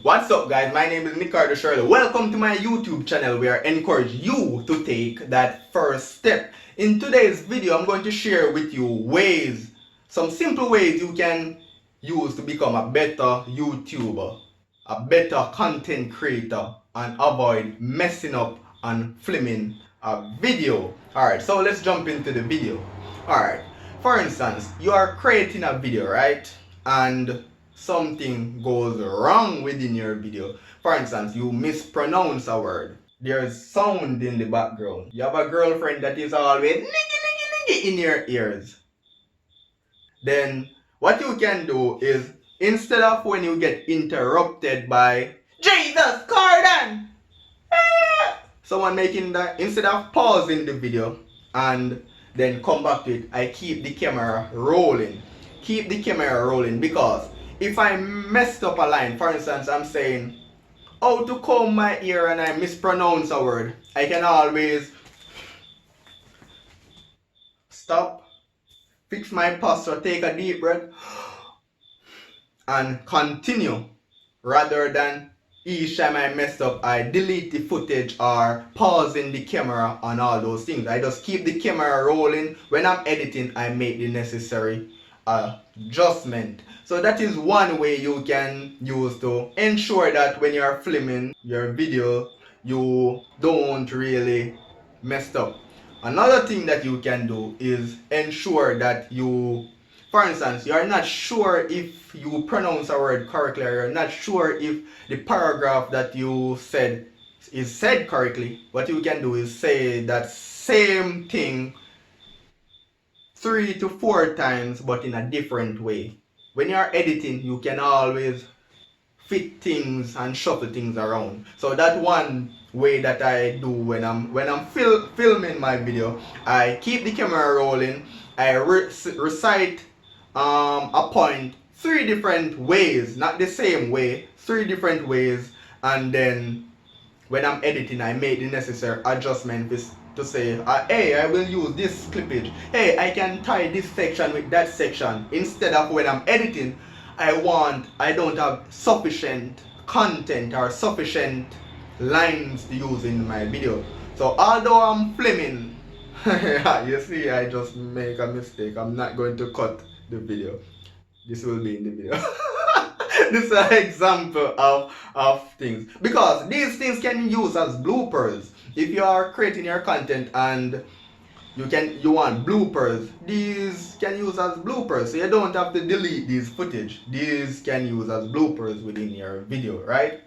What's up guys, my name is Nicardo Shirley. Welcome to my YouTube channel where I encourage you to take that first step. In today's video, I'm going to share with you some simple ways you can use to become a better YouTuber, a better content creator, and avoid messing up and filming a video. Alright, so let's jump into the video. Alright, for instance, you are creating a video, right? And something goes wrong within your video. For instance, you mispronounce a word. There's sound in the background. You have a girlfriend that is always niggy niggy niggy in your ears. Then what you can do is, instead of when you get interrupted by Jesus, Cardan, someone making that, instead of pausing the video and then come back to it, I keep the camera rolling. Keep the camera rolling, because if I messed up a line, for instance, I'm saying how to comb my ear and I mispronounce a word, I can always stop, fix my posture, take a deep breath, and continue, rather than each time I messed up, I delete the footage or pausing the camera and all those things. I just keep the camera rolling. When I'm editing, I make the necessary adjustment. So that is one way you can use to ensure that when you're filming your video, you don't really mess up. Another thing that you can do is ensure that you, for instance, you're not sure if you pronounce a word correctly, or you're not sure if the paragraph that you said is said correctly. What you can do is say that same thing 3 to 4 times, but in a different way. When you're editing, you can always fit things and shuffle things around. So that one way that I do when I'm filming my video, I keep the camera rolling. I recite a point 3 different ways, not the same way, 3 different ways, and then when I'm editing, I make the necessary adjustment to say, hey, I will use this clippage. Hey, I can tie this section with that section. Instead of when I'm editing, I don't have sufficient content or sufficient lines to use in my video. So although I'm filming, you see, I just make a mistake. I'm not going to cut the video. This will be in the video. This is an example of things, because these things can use as bloopers. If you are creating your content and you want bloopers, these can use as bloopers, so you don't have to delete these footage. These can use as bloopers within your video, right?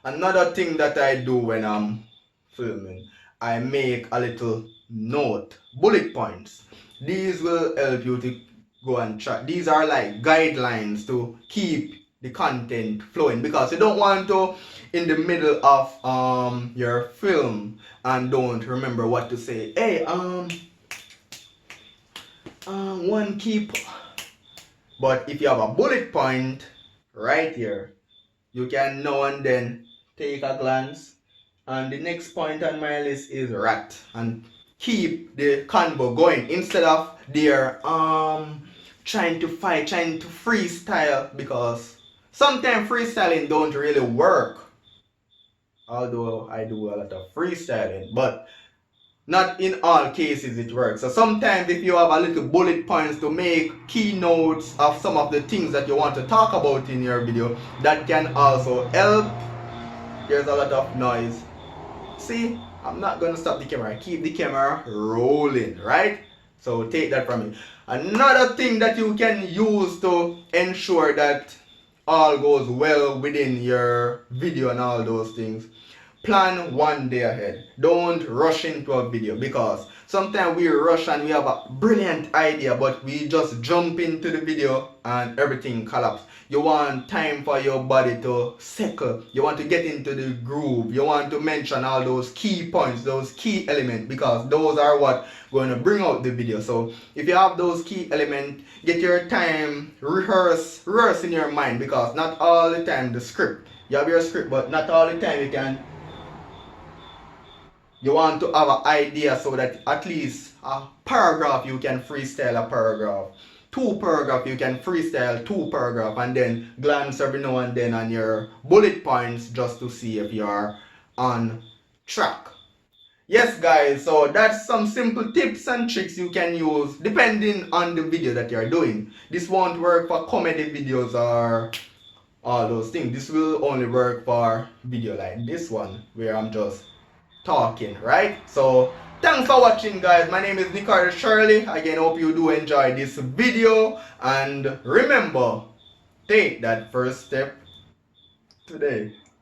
Another thing that I do when I'm filming, I make a little note, bullet points. These will help you to go and track. These are like guidelines to keep the content flowing, because you don't want to in the middle of your film and don't remember what to say. Hey, one keep. But if you have a bullet point right here, you can now and then take a glance, and the next point on my list is rat, and keep the convo going instead of there trying to freestyle, because sometimes freestyling don't really work. Although I do a lot of freestyling, but not in all cases it works. So sometimes if you have a little bullet points to make keynotes of some of the things that you want to talk about in your video, that can also help. There's a lot of noise. See, I'm not going to stop the camera. I keep the camera rolling, right? So take that from me. Another thing that you can use to ensure that all goes well within your video and all those things, plan 1 day ahead. Don't rush into a video, because sometimes we rush and we have a brilliant idea, but we just jump into the video and everything collapses. You want time for your body to settle. You want to get into the groove. You want to mention all those key points, those key elements, because those are what going to bring out the video. So if you have those key elements, get your time, rehearse in your mind, because not all the time the script. You have your script, but not all the time you want to have an idea, so that at least a paragraph you can freestyle a paragraph. two paragraph, you can freestyle two paragraph and then glance every now and then on your bullet points just to see if you're on track. Yes guys, so that's some simple tips and tricks you can use depending on the video that you're doing. This won't work for comedy videos or all those things. This will only work for video like this one where I'm just talking, right? So thanks for watching guys. My name is Nicardo Shirley. Again, hope you do enjoy this video, and remember, take that first step today.